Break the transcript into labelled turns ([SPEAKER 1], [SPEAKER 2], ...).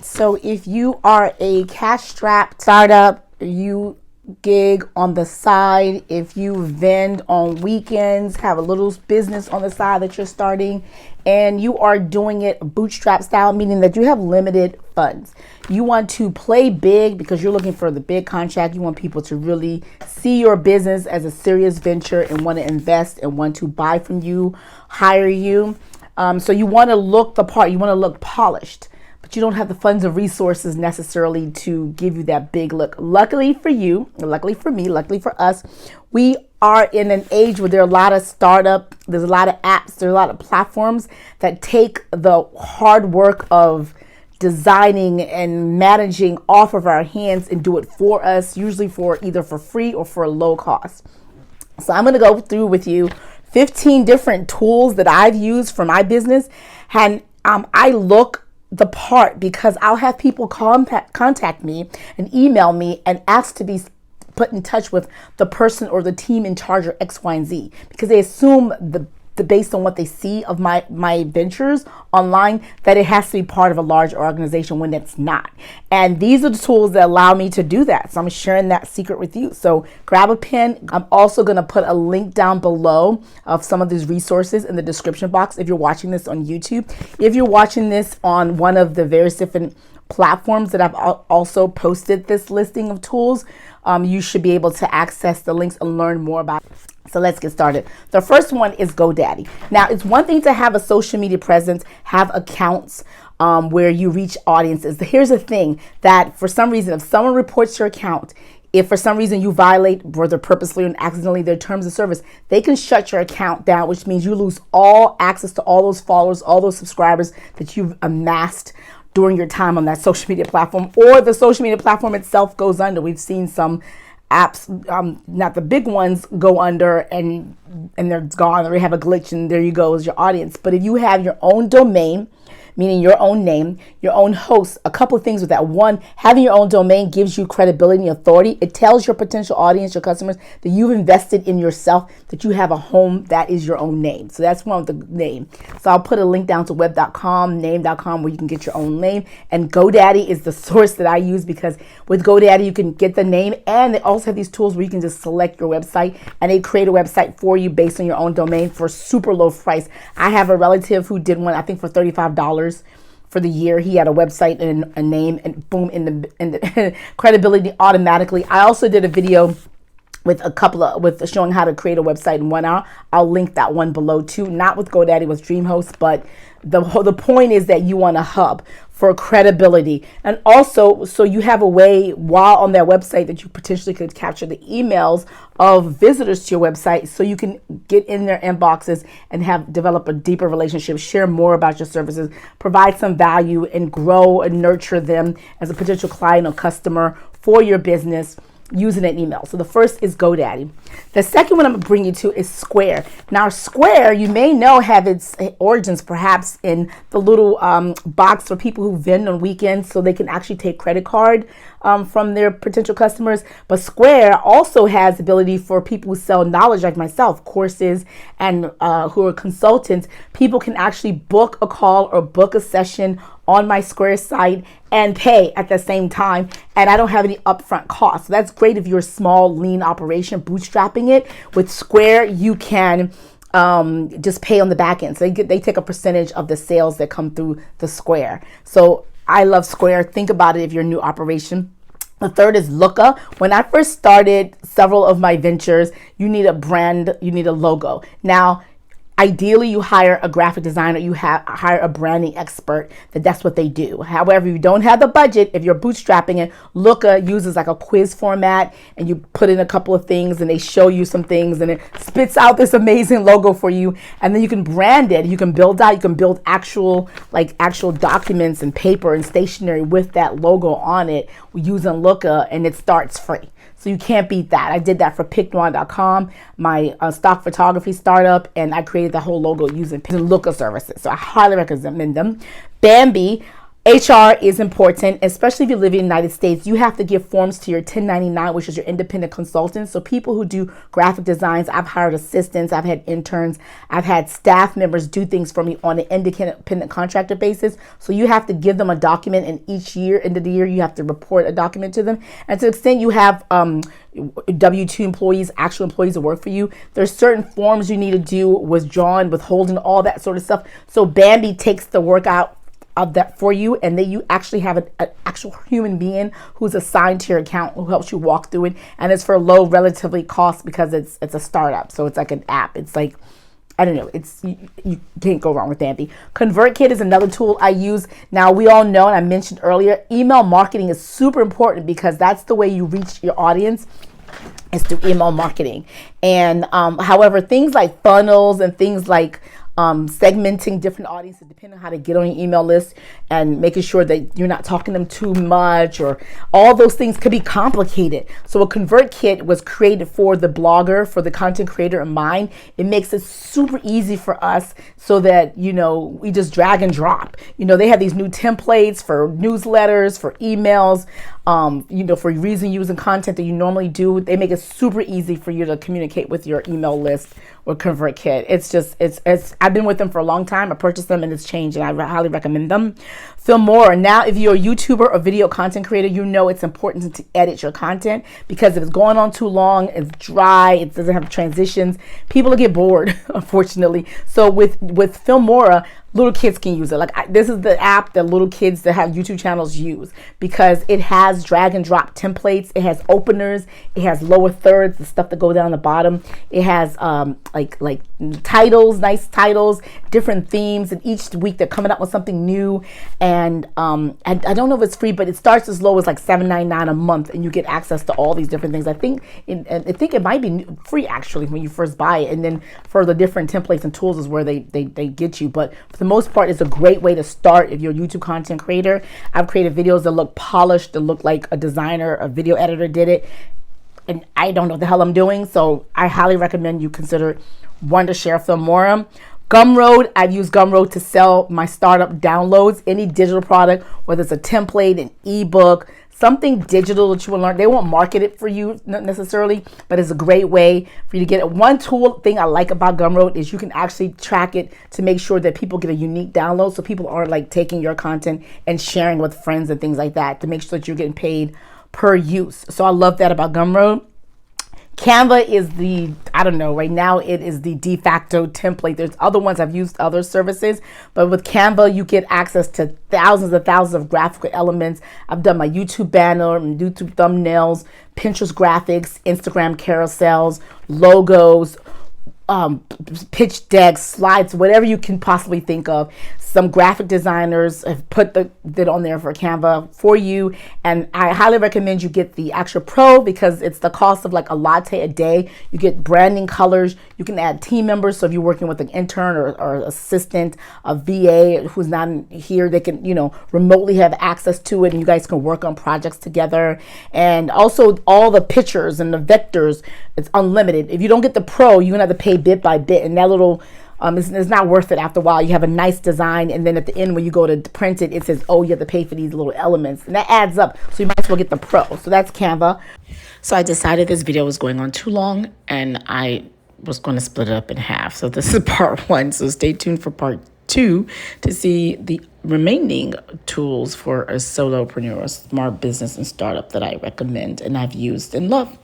[SPEAKER 1] So if you are a cash-strapped startup, you gig on the side, if you vend on weekends, have a little business on the side that you're starting, and you are doing it bootstrap style, meaning that you have limited funds. You want to play big because you're looking for the big contract. You want people to really see your business as a serious venture and want to invest and want to buy from you, hire you. So you want to look the part, you want to look polished, but you don't have the funds or resources necessarily to give you that big look. Luckily for you, luckily for me, luckily for us, we are in an age where there are a lot of there's a lot of apps, there's a lot of platforms that take the hard work of designing and managing off of our hands and do it for us, usually for either for free or for a low cost. So I'm going to go through with you 15 different tools that I've used for my business. And I look the part because I'll have people contact me and email me and ask to be put in touch with the person or the team in charge of X, Y, and Z, because they assume based on what they see of my ventures online that it has to be part of a large organization when it's not. And these are the tools that allow me to do that. So I'm sharing that secret with you. So grab a pen. I'm also going to put a link down below of some of these resources in the description box if you're watching this on YouTube. If you're watching this on one of the various different platforms that I've also posted this listing of tools, you should be able to access the links and learn more about it. So let's get started. The first one is GoDaddy. Now, it's one thing to have a social media presence, have accounts where you reach audiences. Here's the thing, that for some reason, if someone reports your account, if for some reason you violate, whether purposely or accidentally, their terms of service, they can shut your account down, which means you lose all access to all those followers, all those subscribers that you've amassed during your time on that social media platform, or the social media platform itself goes under. We've seen some apps, not the big ones, go under and they're gone, or they have a glitch and there you go is your audience. But if you have your own domain, meaning your own name, your own host, a couple of things with that. One, having your own domain gives you credibility and authority. It tells your potential audience, your customers, that you've invested in yourself, that you have a home that is your own name. So that's one with the name. So I'll put a link down to web.com, name.com, where you can get your own name. And GoDaddy is the source that I use, because with GoDaddy, you can get the name, and they also have these tools where you can just select your website and they create a website for you based on your own domain for a super low price. I have a relative who did one, I think for $35 for the year. He had a website and a name, and boom, in the credibility automatically. I also did a video with with showing how to create a website in 1 hour. I'll link that one below too. Not with GoDaddy, with DreamHost, but the point is that you want a hub for credibility, and also so you have a way while on that website that you potentially could capture the emails of visitors to your website, so you can get in their inboxes and develop a deeper relationship, share more about your services, provide some value, and grow and nurture them as a potential client or customer for your business using an email. So the first is GoDaddy. The second one I'm going to bring you to is Square. Now, Square, you may know, have its origins perhaps in the little box for people who vend on weekends, so they can actually take credit card from their potential customers. But Square also has the ability for people who sell knowledge, like myself, courses, and who are consultants. People can actually book a call or book a session on my Square site and pay at the same time, and I don't have any upfront costs. So that's great if you're a small, lean operation, bootstrapping it. With Square, you can just pay on the back end. So they take a percentage of the sales that come through the Square. So I love Square. Think about it if you're a new operation. The third is Looka. When I first started several of my ventures, you need a brand, you need a logo. Now, ideally, you hire a graphic designer, you hire a branding expert, that's what they do. However, if you don't have the budget, if you're bootstrapping it, Looka uses like a quiz format, and you put in a couple of things and they show you some things and it spits out this amazing logo for you, and then you can brand it. You can build actual documents and paper and stationery with that logo on it using Looka, and it starts free. So you can't beat that. I did that for PicNoir.com, my stock photography startup, and I created the whole logo using Looka services. So I highly recommend them. Bambee, HR is important, especially if you live in the United States. You have to give forms to your 1099, which is your independent consultant. So people who do graphic designs, I've hired assistants, I've had interns, I've had staff members do things for me on an independent contractor basis. So you have to give them a document, and each year, end of the year, you have to report a document to them. And to the extent you have W-2 employees, actual employees that work for you, there's certain forms you need to do, withdrawing, withholding, all that sort of stuff. So Bambee takes the work out of that for you, and then you actually have an actual human being who's assigned to your account who helps you walk through it, and it's for low relatively cost because it's a startup, so it's like an app. It's like, I don't know, it's you can't go wrong with Bambee. ConvertKit is another tool I use. Now, we all know, and I mentioned earlier, email marketing is super important because that's the way you reach your audience, is through email marketing. And however, things like funnels and things like segmenting different audiences depending on how to get on your email list and making sure that you're not talking to them too much, or all those things could be complicated. So a ConvertKit was created for the blogger, for the content creator in mind. It makes it super easy for us so that, we just drag and drop. They have these new templates for newsletters, for emails, for reason using content that you normally do. They make it super easy for you to communicate with your email list with ConvertKit. It's I've been with them for a long time. I purchased them and it's changed, and I highly recommend them. Filmora. Now, if you're a YouTuber or video content creator, it's important to edit your content, because if it's going on too long, it's dry, it doesn't have transitions, people will get bored, unfortunately. So with Filmora, little kids can use it. This is the app that little kids that have YouTube channels use, because it has drag and drop templates, it has openers, it has lower thirds, the stuff that go down the bottom. It has like titles, nice titles, different themes, and each week they're coming up with something new. And I don't know if it's free, but it starts as low as like $7.99 a month, and you get access to all these different things. I think it might be free actually when you first buy it, and then for the different templates and tools is where they get you. But for the most part, it's a great way to start if you're a YouTube content creator. I've created videos that look polished, that look like a designer, a video editor did it, and I don't know what the hell I'm doing. So I highly recommend you consider Wondershare, Filmora. Gumroad, I've used Gumroad to sell my startup downloads, any digital product, whether it's a template, an ebook, something digital that you will learn. They won't market it for you necessarily, but it's a great way for you to get it. One thing I like about Gumroad is you can actually track it to make sure that people get a unique download, so people aren't like taking your content and sharing with friends and things like that, to make sure that you're getting paid per use. So I love that about Gumroad. Canva is right now it is the de facto template. There's other ones, I've used other services, but with Canva, you get access to thousands and thousands of graphical elements. I've done my YouTube banner, YouTube thumbnails, Pinterest graphics, Instagram carousels, logos, pitch decks, slides, whatever you can possibly think of. Some graphic designers have put that on there for Canva for you, and I highly recommend you get the actual pro, because it's the cost of like a latte a day. You get branding colors, you can add team members, so if you're working with an intern or assistant, a VA who's not here, they can remotely have access to it, and you guys can work on projects together. And also all the pictures and the vectors, it's unlimited. If you don't get the pro, you're gonna have to pay bit by bit, and that little it's not worth it after a while. You have a nice design, and then at the end when you go to print it, it says, oh, you have to pay for these little elements, and that adds up. So you might as well get the pro. So that's Canva. So I decided this video was going on too long, and I was going to split it up in half. So this is part 1. So stay tuned for part 2 to see the remaining tools for a solopreneur, a smart business and startup that I recommend and I've used and love.